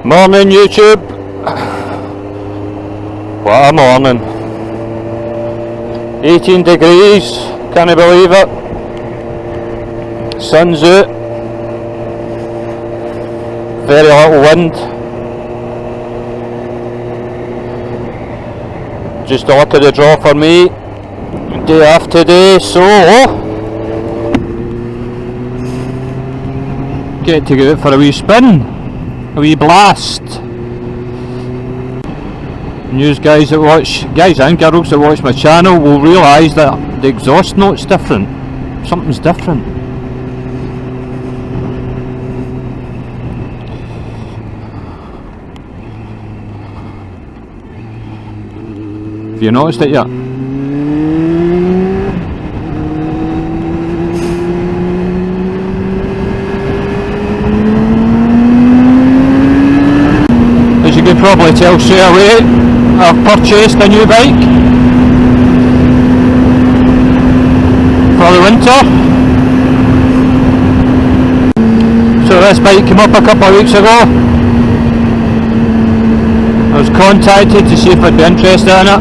Morning YouTube. What a morning. 18 degrees, can't believe it. Sun's out. Very little wind. Just a look at the draw for me. Day off today, so get to go out for a wee spin. A wee blast. News guys that watch, guys and girls that watch my channel will realise that the exhaust note's different. Something's different. Have you noticed it yet? As you can probably tell straight away, I've purchased a new bike for the winter. So this bike came up a couple of weeks ago. I was contacted to see if I'd be interested in it.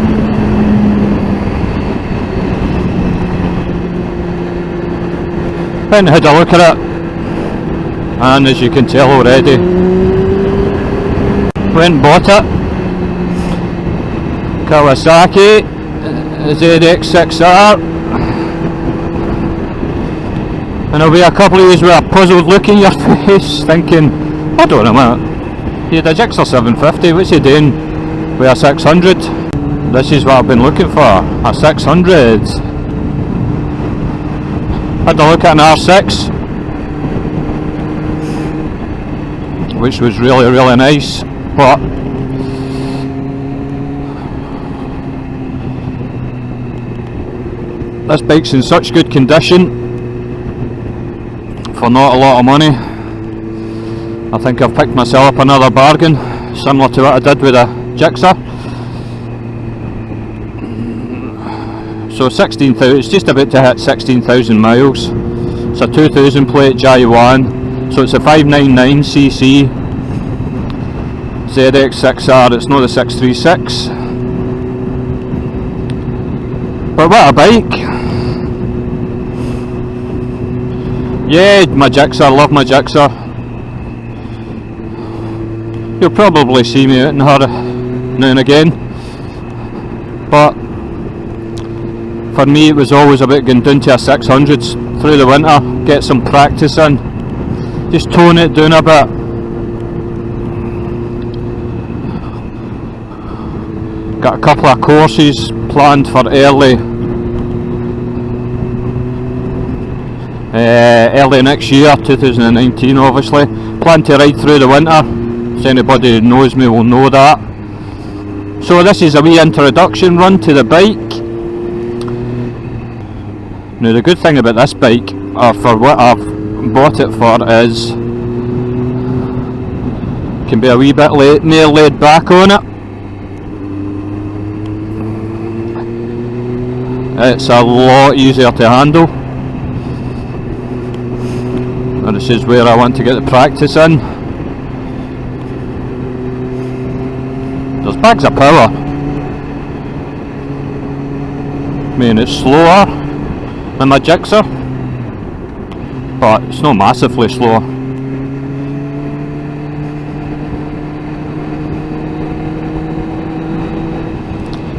Went and had a look at it, and as you can tell already, went and bought it. Kawasaki ZX-6R, and there'll be a couple of years with a puzzled look in your face thinking, hold on a minute, you had a Gsxr 750, what's he doing with a 600? This is what I've been looking for, a 600. Had a look at an R6, which was really nice, but this bike's in such good condition for not a lot of money. I think I've picked myself up another bargain, similar to what I did with a Gsxr. So 16,000, it's just about to hit 16,000 miles. It's a 2000 plate J1, so it's a 599cc ZX-6R, it's not the 636. But what a bike! Yeah, my Gsxr, love my Gsxr. You'll probably see me out in her now and again, but for me it was always about going down to a 600s through the winter, get some practice in, just tone it down a bit. Got a couple of courses planned for early next year, 2019 obviously. Plan to ride through the winter, so anybody who knows me will know that. So this is a wee introduction run to the bike. Now the good thing about this bike, or for what I've bought it for, is can be a wee bit more laid back on it. It's a lot easier to handle. And this is where I want to get the practice in. There's bags of power. I mean, it's slower than my Gsxr, but it's not massively slower.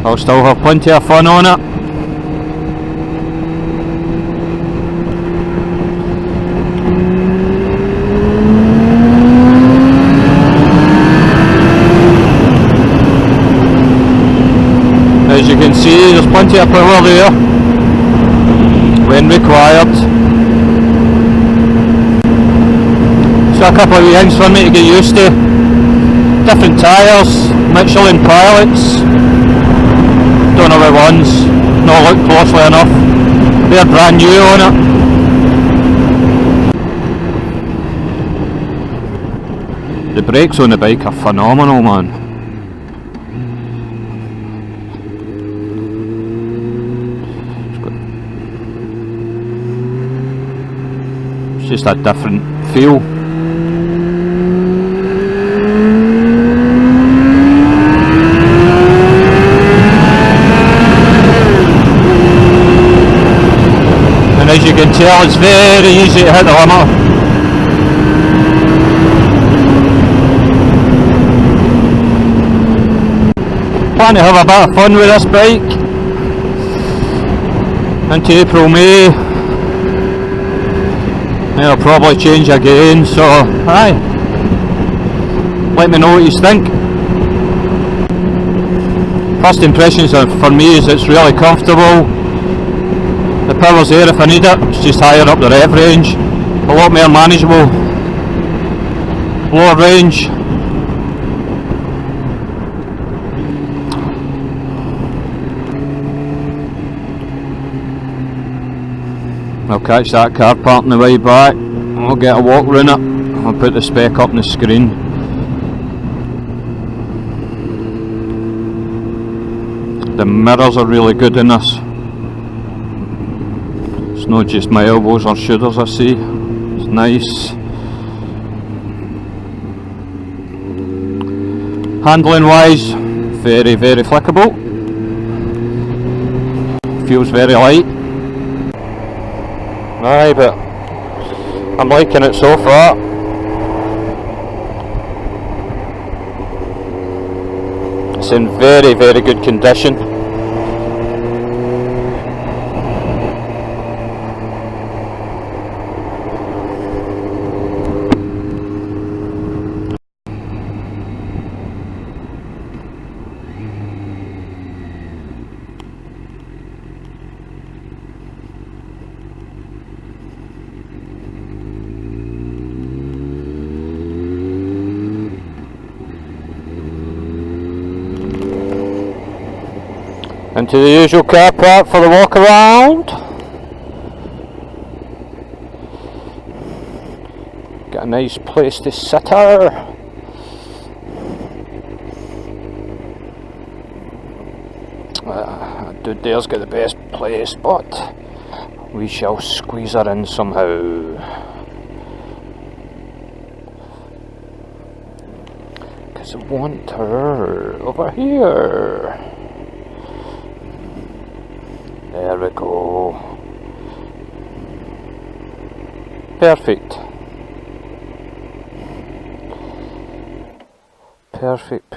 I'll still have plenty of fun on it. As you can see, there's plenty of power there when required. So a couple of wee things for me to get used to. Different tyres, Michelin pilots. Don't know which ones, not looked closely enough. They're brand new on it. The brakes on the bike are phenomenal, man. just a different feel. And as you can tell, it's very easy to hit the limiter. Plan to have a bit of fun with this bike into April, May. It'll probably change again, so aye, let me know what you think. First impressions for me is it's really comfortable. The power's there if I need it, it's just higher up the rev range, a lot more manageable, lower range. I'll catch that car park on the way back, I'll get a walk round it, I'll put the spec up on the screen. The mirrors are really good in this. It's not just my elbows or shoulders I see, it's nice. Handling wise, very flickable, feels very light. Aye, but I'm liking it so far. It's in very good condition. Into the usual car park for the walk around. Got a nice place to sit her. Dude there's got the best place, but we shall squeeze her in somehow. Because I want her over here. There we go. Perfect. Perfect.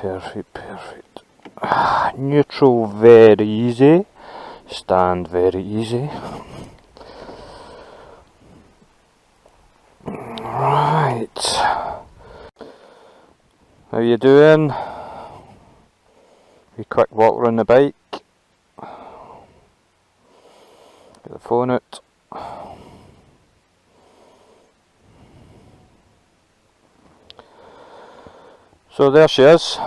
Neutral very easy. Stand very easy. Right. How you doing? A quick walk around the bike. Get the phone out. So there she is,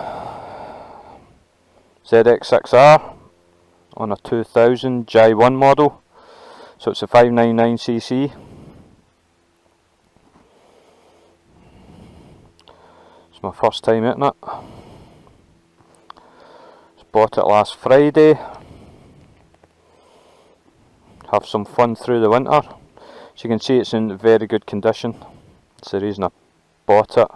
ZX-6R on a 2000 J1 model, so it's a 599cc. It's my first time hitting it. Just bought it last Friday. Have some fun through the winter. As you can see, it's in very good condition. That's the reason I bought it.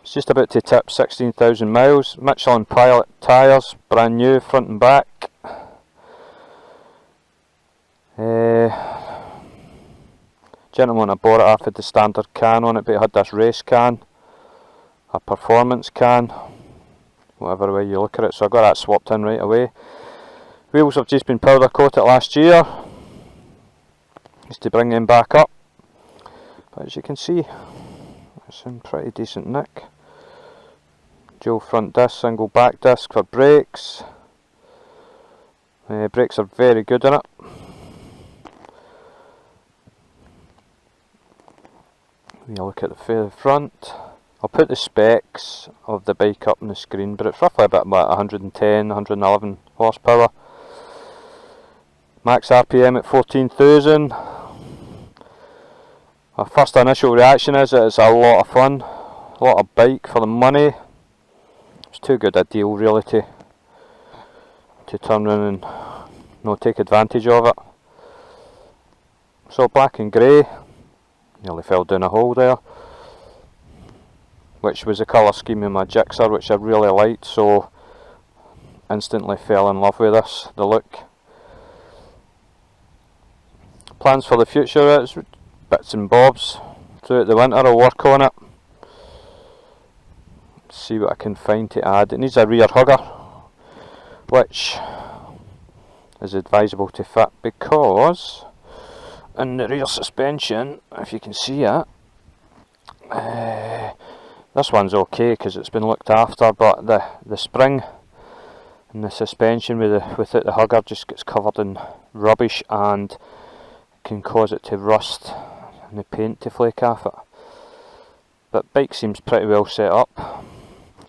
It's just about to tip 16,000 miles. Michelin Pilot tyres, brand new, front and back. Gentleman I bought it off had the standard can on it, but it had this race can, a performance can, whatever way you look at it, so I got that swapped in right away. Wheels have just been powder coated last year, just to bring them back up, but as you can see, it's in pretty decent nick. Dual front disc, single back disc for brakes. Brakes are very good in it. When you look at the front, I'll put the specs of the bike up on the screen, but it's roughly about 110, 111 horsepower. Max RPM at 14,000. My first initial reaction is that it's a lot of fun, a lot of bike for the money. It's too good a deal really to turn around and not take advantage of it. So black and grey, Nearly fell down a hole there, which was the colour scheme of my Gsxr, which I really liked, so instantly fell in love with this, the look. Plans for the future is bits and bobs throughout the winter. I'll work on it, see what I can find to add. It needs a rear hugger, which is advisable to fit, because in the rear suspension, if you can see it, this one's okay because it's been looked after, but the spring and the suspension without the hugger just gets covered in rubbish and can cause it to rust and the paint to flake off it. But bike seems pretty well set up.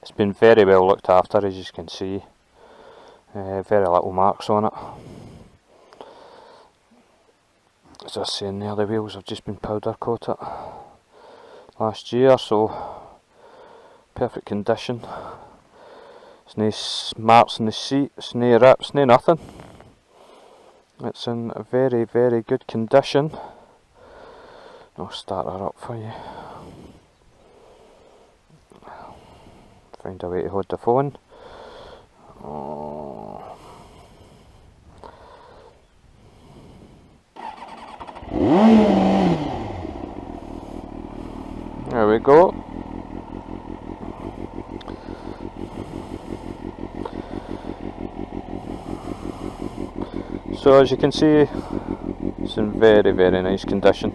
It's been very well looked after, as you can see. Very little marks on it. As I was saying there, the wheels have just been powder coated last year, so perfect condition. There's no marks in the seats, no rips, no nothing. It's in a very, very good condition. I'll start her up for you. Find a way to hold the phone. Oh. There we go. So as you can see, it's in very, very nice condition.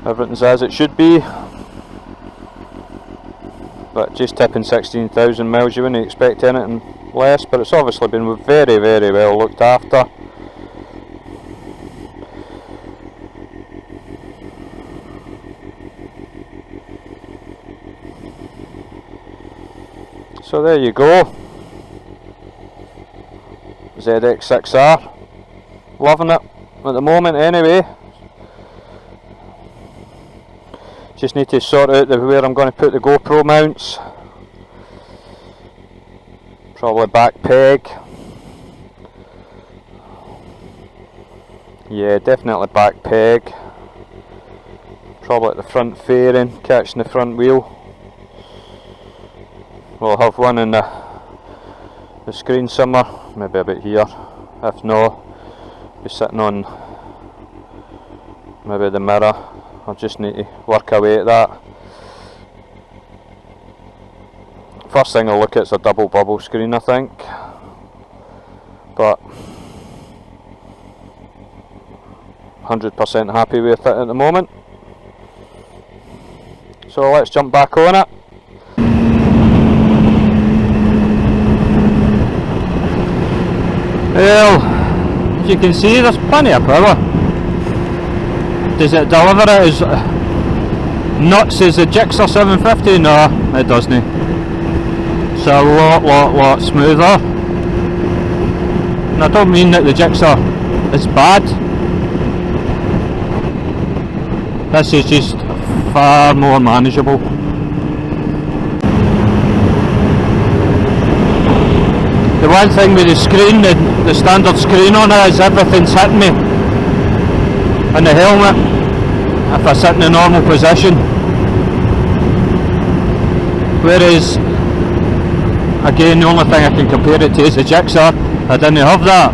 Everything's as it should be, but just tipping 16,000 miles, you wouldn't expect anything less, but it's obviously been very, very well looked after. So there you go, ZX-6R, loving it at the moment anyway. Just need to sort out where I'm going to put the GoPro mounts. Probably back peg. Yeah, definitely back peg. Probably at the front fairing, catching the front wheel. We'll have one in the screen somewhere, maybe about here. If not, be sitting on maybe the mirror. I'll just need to work away at that. First thing I'll look at is a double bubble screen, I think. But 100% happy with it at the moment. So let's jump back on it. Well, as you can see, there's plenty of power. Does it deliver it as nuts as the Gsxr 750? No, it doesn't. It's a lot smoother. And I don't mean that the Gsxr is bad. This is just far more manageable. The one thing with the screen, the standard screen on it, is everything's hitting me in the helmet if I sit in a normal position. Whereas, again, the only thing I can compare it to is the Gsxr. I didn't have that.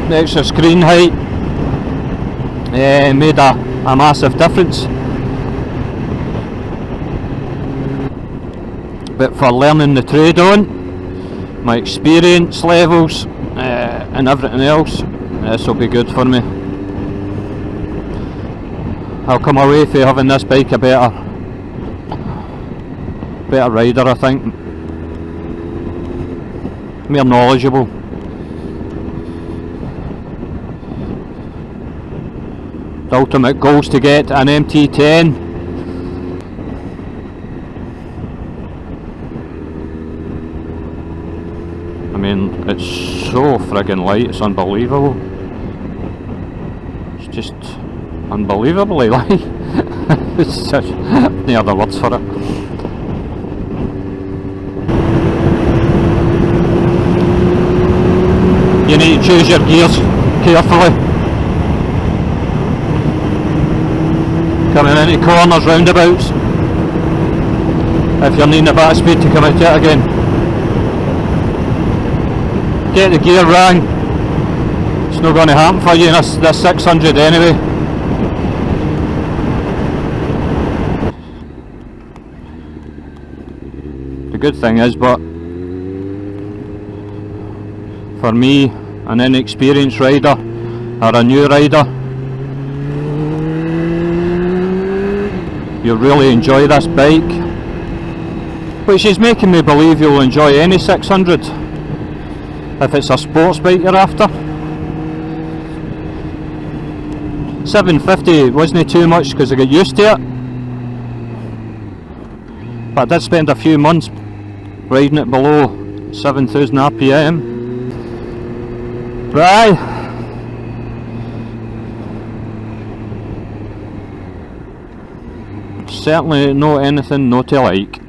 The extra screen height made a massive difference. But for learning the trade on, my experience levels and everything else, this will be good for me. I'll come away from having this bike a better rider, I think. More knowledgeable. The ultimate goal is to get an MT10. I mean, it's so friggin' light, it's unbelievable. It's just unbelievably light. It's just no other words for it. you need to choose your gears carefully. Coming into corners, roundabouts, if you're needing a bit of speed to come out it again. Get the gear wrong, it's not going to happen for you in this 600 anyway. The good thing is, but for me, an inexperienced rider or a new rider, you'll really enjoy this bike, which is making me believe you'll enjoy any 600 if it's a sports bike you're after. 750 wasn't too much because I got used to it, but I did spend a few months riding it below 7,000 RPM. But aye, certainly not anything not to like.